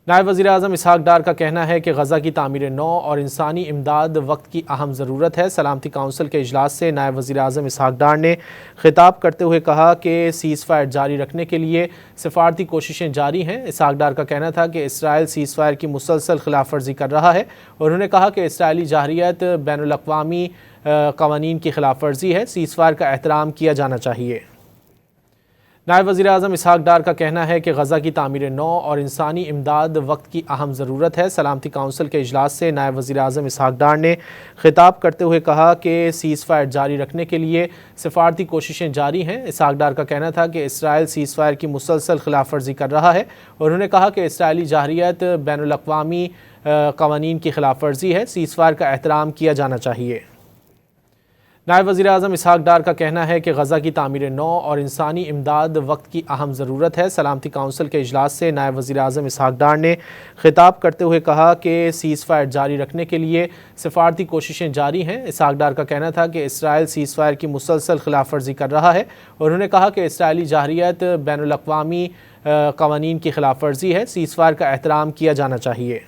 نائب وزیر اعظم اسحاق ڈار کا کہنا ہے کہ غزہ کی تعمیر نو اور انسانی امداد وقت کی اہم ضرورت ہے۔ سلامتی کونسل کے اجلاس سے نائب وزیر اعظم اسحاق ڈار نے خطاب کرتے ہوئے کہا کہ سیز فائر جاری رکھنے کے لیے سفارتی کوششیں جاری ہیں۔ اسحاق ڈار کا کہنا تھا کہ اسرائیل سیز فائر کی مسلسل خلاف ورزی کر رہا ہے اور انہوں نے کہا کہ اسرائیلی جارحیت بین الاقوامی قوانین کی خلاف ورزی ہے۔ سیز فائر کا احترام کیا جانا چاہیے۔ نائب وزیر اعظم اسحاق ڈار کا کہنا ہے کہ غزہ کی تعمیر نو اور انسانی امداد وقت کی اہم ضرورت ہے۔ سلامتی کونسل کے اجلاس سے نائب وزیر اعظم اسحاق ڈار نے خطاب کرتے ہوئے کہا کہ سیز فائر جاری رکھنے کے لیے سفارتی کوششیں جاری ہیں۔ اسحاق ڈار کا کہنا تھا کہ اسرائیل سیز فائر کی مسلسل خلاف ورزی کر رہا ہے اور انہوں نے کہا کہ اسرائیلی جارحیت بین الاقوامی قوانین کی خلاف ورزی ہے۔ سیز فائر کا احترام کیا جانا چاہیے۔ نائب وزیر اعظم اسحاق ڈار کا کہنا ہے کہ غزہ کی تعمیر نو اور انسانی امداد وقت کی اہم ضرورت ہے۔ سلامتی کونسل کے اجلاس سے نائب وزیر اعظم اسحاق ڈار نے خطاب کرتے ہوئے کہا کہ سیز فائر جاری رکھنے کے لیے سفارتی کوششیں جاری ہیں۔ اسحاق ڈار کا کہنا تھا کہ اسرائیل سیز فائر کی مسلسل خلاف ورزی کر رہا ہے اور انہوں نے کہا کہ اسرائیلی جارحیت بین الاقوامی قوانین کی خلاف ورزی ہے۔ سیز فائر کا احترام کیا جانا چاہیے۔